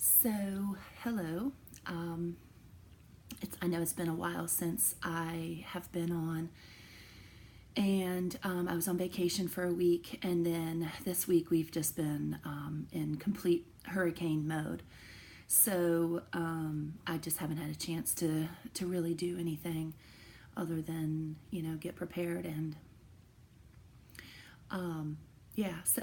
So, hello. I know it's been a while since I have been on, and I was on vacation for a week, and then this week we've just been in complete hurricane mode. So I just haven't had a chance to really do anything other than get prepared and yeah. So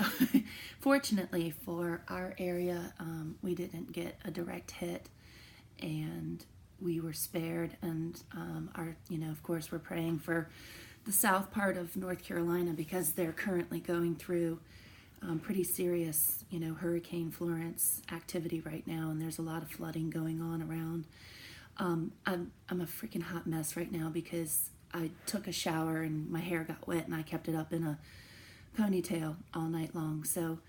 fortunately for our area, we didn't get a direct hit, and we were spared. And of course, we're praying for the south part of North Carolina because they're currently going through pretty serious, Hurricane Florence activity right now, and there's a lot of flooding going on around. I'm a freaking hot mess right now because I took a shower and my hair got wet, and I kept it up in a ponytail all night long. So,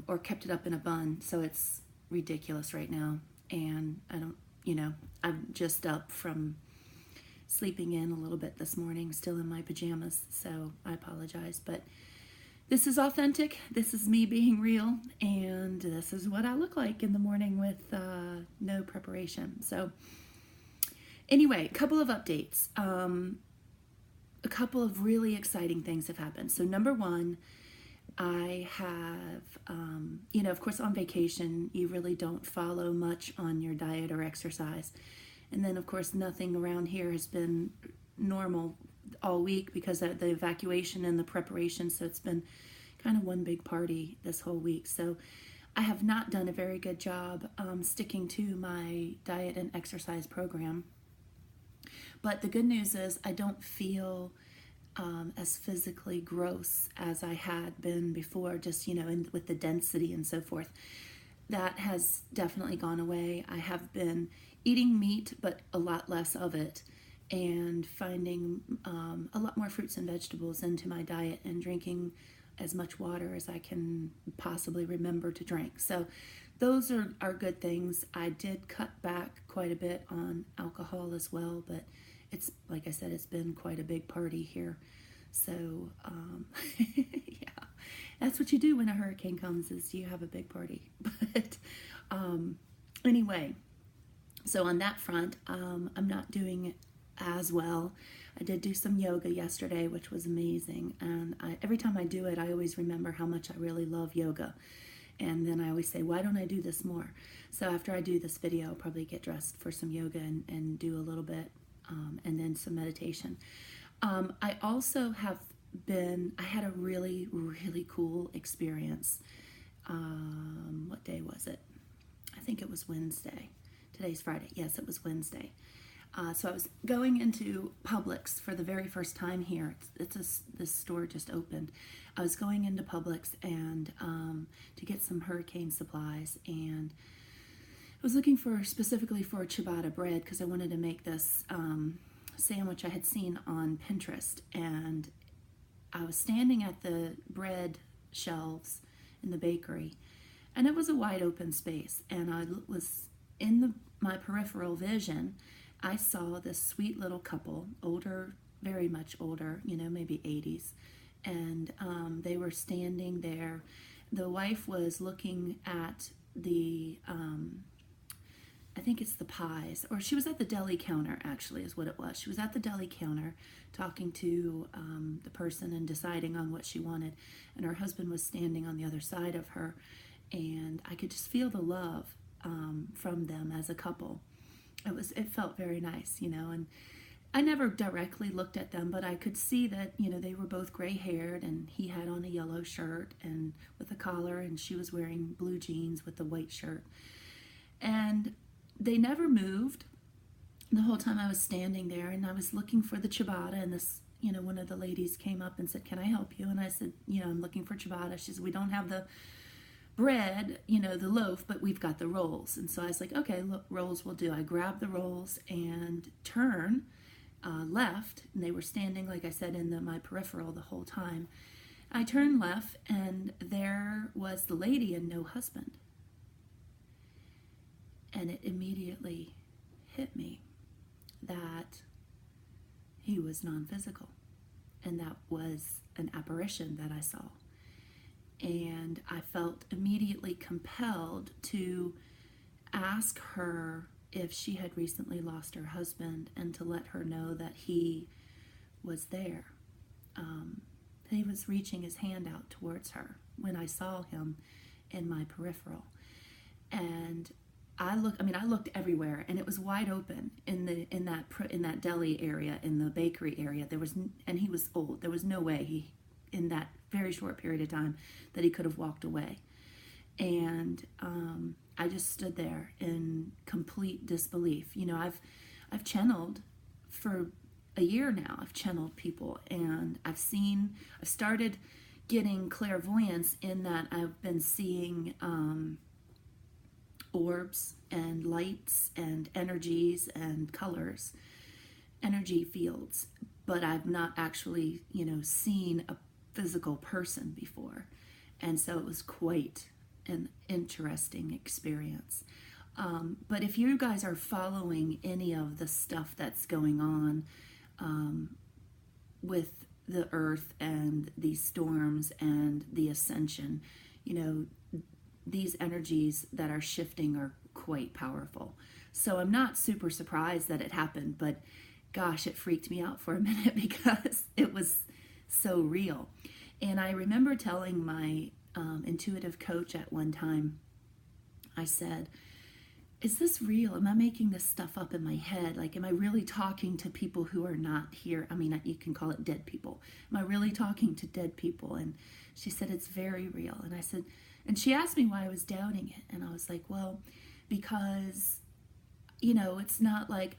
or kept it up in a bun. So it's ridiculous right now, and I'm just up from sleeping in a little bit this morning, still in my pajamas, so I apologize, but this is authentic. This is me being real, and this is what I look like in the morning with no preparation. So anyway, a couple of updates. A couple of really exciting things have happened. So number one, I have, of course, on vacation, you really don't follow much on your diet or exercise. And then, of course, nothing around here has been normal all week because of the evacuation and the preparation. So it's been kind of one big party this whole week. So I have not done a very good job sticking to my diet and exercise program. But the good news is I don't feel as physically gross as I had been before, just, with the density and so forth. That has definitely gone away. I have been eating meat, but a lot less of it, and finding a lot more fruits and vegetables into my diet, and drinking as much water as I can possibly remember to drink. So those are good things. I did cut back quite a bit on alcohol as well, but it's, like I said, it's been quite a big party here. So, yeah, that's what you do when a hurricane comes, is you have a big party. But anyway, so on that front, I'm not doing as well. I did do some yoga yesterday, which was amazing. And every time I do it, I always remember how much I really love yoga. And then I always say, why don't I do this more? So after I do this video, I'll probably get dressed for some yoga and do a little bit, and then some meditation. I also I had a really, really cool experience. What day was it? I think it was Wednesday. Today's Friday. Yes, it was Wednesday. So I was going into Publix for the very first time here. This store just opened. I was going into Publix and to get some hurricane supplies, and I was looking specifically for ciabatta bread because I wanted to make this sandwich I had seen on Pinterest. And I was standing at the bread shelves in the bakery, and it was a wide open space, and I was in my peripheral vision. I saw this sweet little couple, older, very much older, maybe 80s, and they were standing there. The wife was looking at the, I think it's the pies, or she was at the deli counter, actually, is what it was. She was at the deli counter talking to the person and deciding on what she wanted, and her husband was standing on the other side of her, and I could just feel the love from them as a couple. It felt very nice, and I never directly looked at them, but I could see that, they were both gray-haired, and he had on a yellow shirt and with a collar, and she was wearing blue jeans with a white shirt. And they never moved the whole time I was standing there, and I was looking for the ciabatta, and this, one of the ladies came up and said, "Can I help you?" And I said, "I'm looking for ciabatta." She said, "We don't have the bread, the loaf, but we've got the rolls." And so I was like, okay, look, rolls will do. I grabbed the rolls and turn left, and they were standing, like I said, in my peripheral the whole time. I turned left, and there was the lady and no husband. And it immediately hit me that he was non-physical, and that was an apparition that I saw. And I felt immediately compelled to ask her if she had recently lost her husband and to let her know that he was there. He was reaching his hand out towards her when I saw him in my peripheral. And I looked everywhere, and it was wide open in that deli area, in the bakery area. And he was old. There was no way in that very short period of time, that he could have walked away. And I just stood there in complete disbelief. I've channeled for a year now. I've channeled people, and I've started getting clairvoyance in that I've been seeing orbs and lights and energies and colors, energy fields, but I've not actually, seen a physical person before. And so it was quite an interesting experience. But if you guys are following any of the stuff that's going on with the earth and these storms and the ascension, these energies that are shifting are quite powerful. So I'm not super surprised that it happened, but gosh, it freaked me out for a minute because it was so real. And I remember telling my intuitive coach at one time, I said, is this real? Am I making this stuff up in my head? Like, am I really talking to people who are not here? I mean, you can call it dead people. Am I really talking to dead people? And she said, it's very real. And I said, and she asked me why I was doubting it. And I was like, well, because, it's not like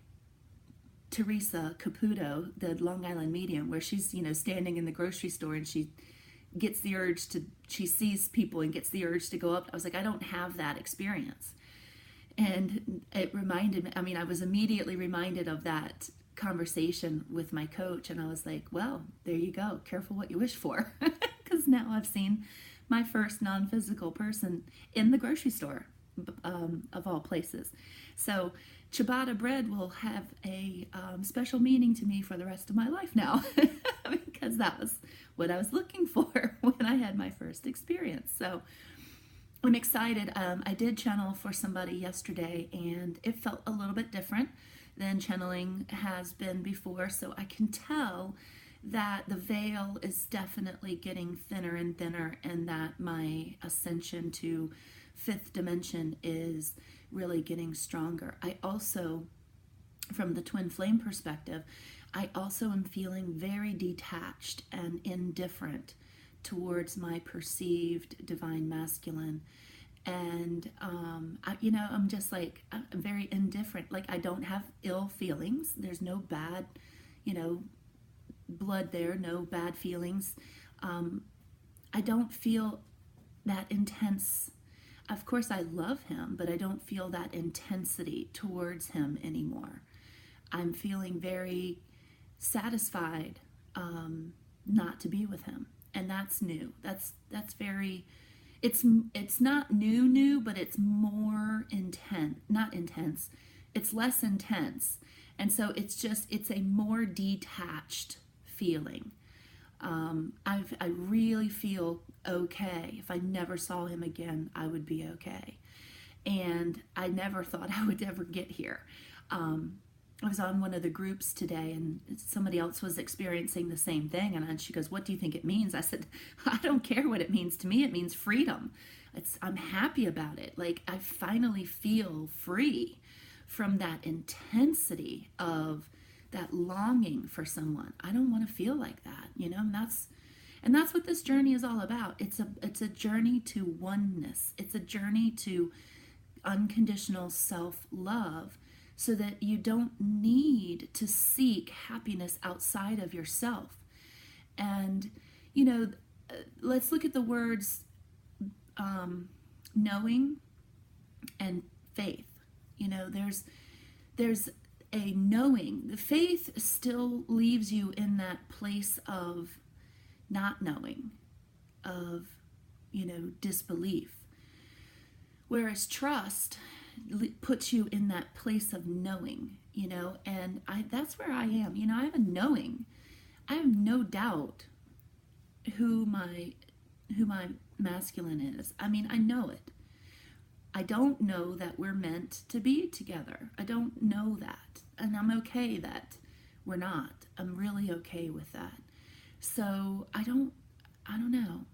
Teresa Caputo, the Long Island medium, where she's, standing in the grocery store and she sees people and gets the urge to go up. I was like, I don't have that experience. And it reminded me, I was immediately reminded of that conversation with my coach. And I was like, well, there you go. Careful what you wish for. Because now I've seen my first non-physical person in the grocery store, of all places. So ciabatta bread will have a special meaning to me for the rest of my life now. Because that was what I was looking for when I had my first experience. So I'm excited. I did channel for somebody yesterday, and it felt a little bit different than channeling has been before. So I can tell that the veil is definitely getting thinner and thinner, and that my ascension to fifth dimension is really getting stronger. I also, from the twin flame perspective, I also am feeling very detached and indifferent towards my perceived divine masculine. And I'm just like, I'm very indifferent. Like, I don't have ill feelings. There's no bad blood there, no bad feelings. I don't feel that intense. Of course I love him, but I don't feel that intensity towards him anymore. I'm feeling very satisfied not to be with him. And that's new. That's very, it's not new, but it's more intense, not intense. It's less intense. And so it's a more detached feeling. I really feel okay. If I never saw him again, I would be okay. And I never thought I would ever get here. I was on one of the groups today, and somebody else was experiencing the same thing. And she goes, what do you think it means? I said, I don't care what it means to me. It means freedom. I'm happy about it. Like, I finally feel free from that intensity of that longing for someone. I don't want to feel like that, and that's what this journey is all about. It's a journey to oneness. It's a journey to unconditional self-love, so that you don't need to seek happiness outside of yourself. And, let's look at the words knowing and faith. There's a knowing. The faith still leaves you in that place of not knowing, of, disbelief. Whereas trust puts you in that place of knowing, and that's where I am. I have a knowing. I have no doubt who my masculine is. I know it. I don't know that we're meant to be together. I don't know that. And I'm okay that we're not. I'm really okay with that. So I don't know.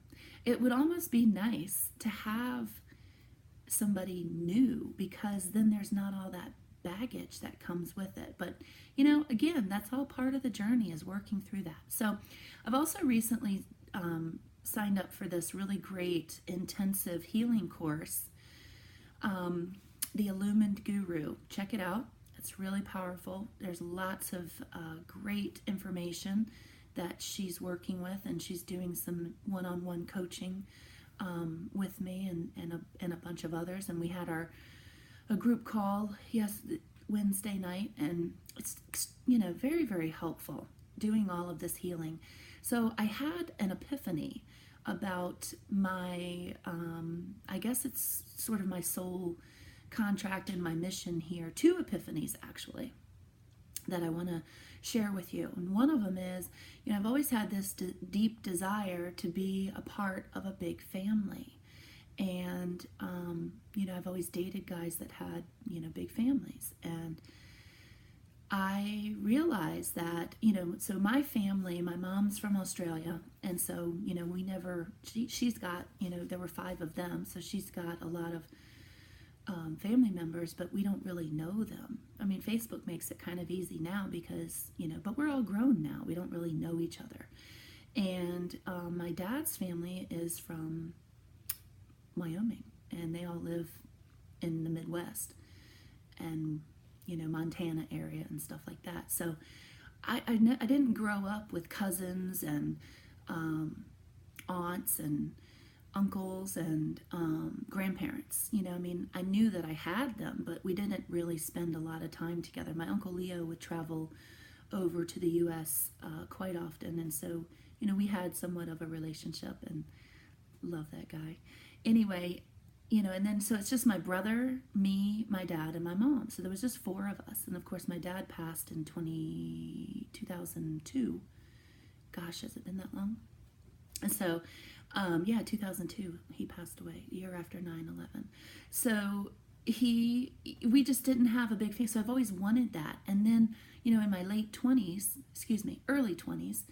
It would almost be nice to have somebody new, because then there's not all that baggage that comes with it. But again, that's all part of the journey, is working through that. So I've also recently signed up for this really great intensive healing course, the Illumined Guru. Check it out. It's really powerful. There's lots of great information that she's working with, and she's doing some one-on-one coaching with me and a bunch of others. And we had a group call Wednesday night, and it's very, very helpful doing all of this healing. So I had an epiphany about my I guess it's sort of my soul contract and my mission here. Two epiphanies, actually, that I want to share with you. And one of them is, I've always had this deep desire to be a part of a big family. And, I've always dated guys that had, big families. And I realized that, so my family, my mom's from Australia. And so, we never, she's got, there were 5 of them. So she's got a lot of family members, but we don't really know them. I mean, Facebook makes it kind of easy now because, but we're all grown now. We don't really know each other. And my dad's family is from Wyoming, and they all live in the Midwest and, Montana area and stuff like that. So I didn't grow up with cousins and aunts and uncles and grandparents. I knew that I had them, but we didn't really spend a lot of time together. My Uncle Leo would travel over to the U.S. Quite often, and so, we had somewhat of a relationship, and love that guy. Anyway, and then so it's just my brother, me, my dad, and my mom. So there was just 4 of us, and of course my dad passed in 2002. Gosh, has it been that long? And so 2002, he passed away, the year after 9/11. So we just didn't have a big family. So I've always wanted that. And then, in my early 20s,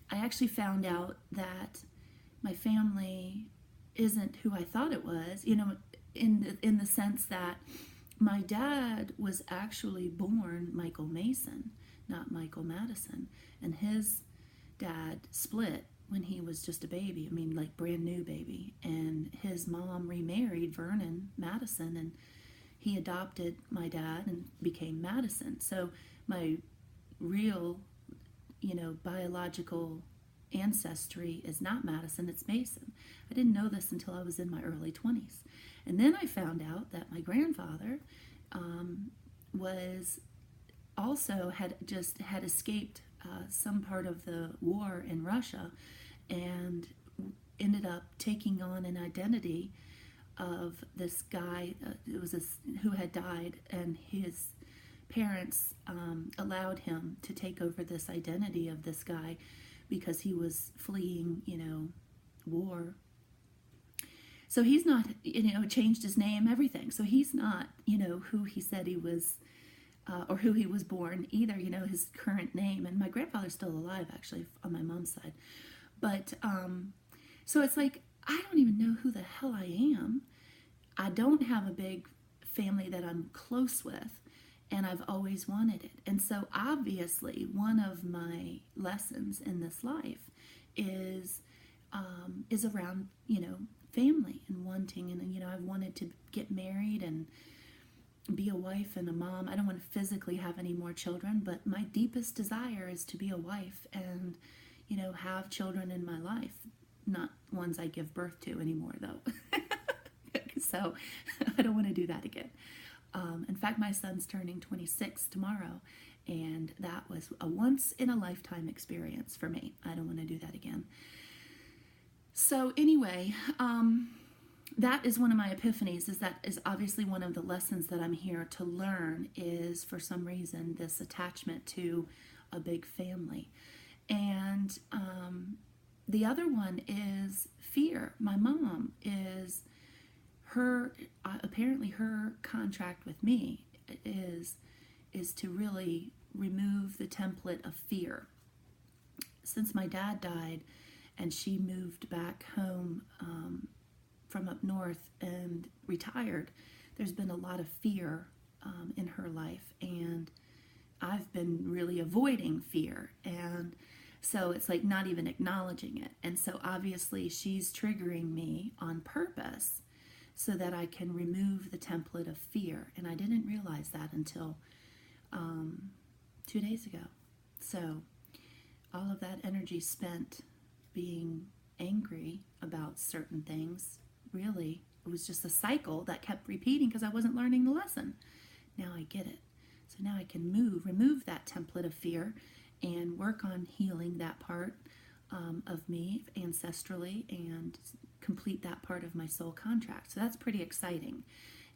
I actually found out that my family isn't who I thought it was, in the sense that my dad was actually born Michael Mason, not Michael Madison. And his dad split when he was just a baby. I mean, like brand new baby. And his mom remarried Vernon Madison, and he adopted my dad and became Madison. So my real, biological ancestry is not Madison, it's Mason. I didn't know this until I was in my early 20s. And then I found out that my grandfather was also had escaped some part of the war in Russia, and ended up taking on an identity of this guy who had died, and his parents allowed him to take over this identity of this guy because he was fleeing, war. So he's not, changed his name, everything. So he's not, who he said he was, or who he was born either, his current name. And my grandfather's still alive, actually, on my mom's side. But, so it's like, I don't even know who the hell I am. I don't have a big family that I'm close with, and I've always wanted it. And so obviously one of my lessons in this life is around, family and wanting, and, I've wanted to get married and be a wife and a mom. I don't want to physically have any more children, but my deepest desire is to be a wife and, have children in my life. Not ones I give birth to anymore, though. So I don't want to do that again. In fact, my son's turning 26 tomorrow, and that was a once-in-a-lifetime experience for me. I don't want to do that again. So anyway, that is one of my epiphanies, that is obviously one of the lessons that I'm here to learn, is for some reason this attachment to a big family. And the other one is fear. My mom apparently her contract with me is to really remove the template of fear. Since my dad died and she moved back home from up north and retired, there's been a lot of fear in her life, and I've been really avoiding fear, and so it's like not even acknowledging it. And so obviously she's triggering me on purpose so that I can remove the template of fear, and I didn't realize that until 2 days ago. So all of that energy spent being angry about certain things, really, it was just a cycle that kept repeating because I wasn't learning the lesson. Now I get it. So now I can remove that template of fear and work on healing that part of me ancestrally and complete that part of my soul contract. So that's pretty exciting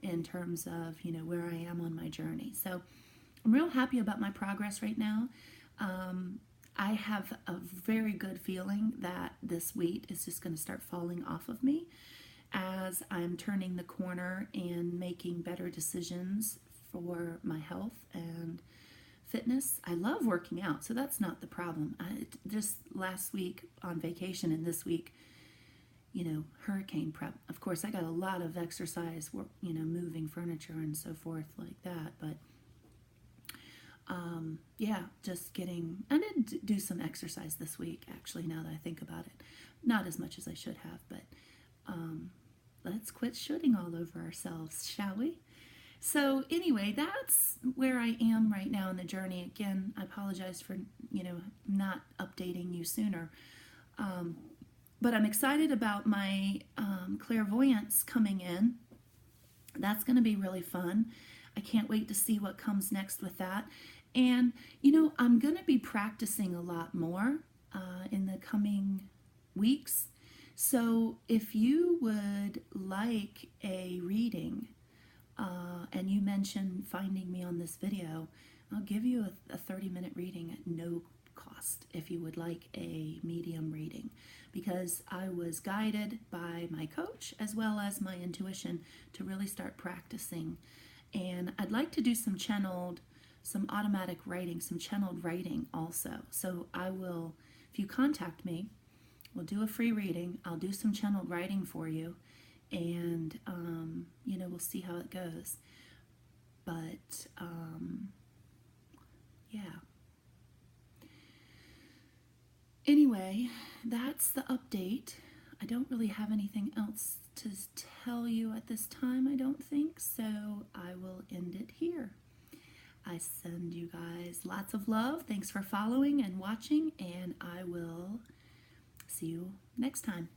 in terms of, where I am on my journey. So I'm real happy about my progress right now. I have a very good feeling that this weight is just going to start falling off of me as I'm turning the corner and making better decisions for my health and fitness. I love working out, so that's not the problem. Just last week on vacation and this week, hurricane prep. Of course, I got a lot of exercise, moving furniture and so forth like that, but I did do some exercise this week, actually, now that I think about it. Not as much as I should have, but let's quit shooting all over ourselves, shall we? So anyway, that's where I am right now in the journey. Again, I apologize for, not updating you sooner. But I'm excited about my clairvoyance coming in. That's going to be really fun. I can't wait to see what comes next with that. And, I'm going to be practicing a lot more in the coming weeks. So if you would like a reading, and you mentioned finding me on this video, I'll give you a 30-minute reading at no cost if you would like a medium reading, because I was guided by my coach as well as my intuition to really start practicing. And I'd like to do some automatic writing, some channeled writing also. So I will, if you contact me, we'll do a free reading. I'll do some channeled writing for you, and we'll see how it goes. But anyway, that's the update. I don't really have anything else to tell you at this time, I don't think, so I will end it here. I send you guys lots of love. Thanks for following and watching, and I will see you next time.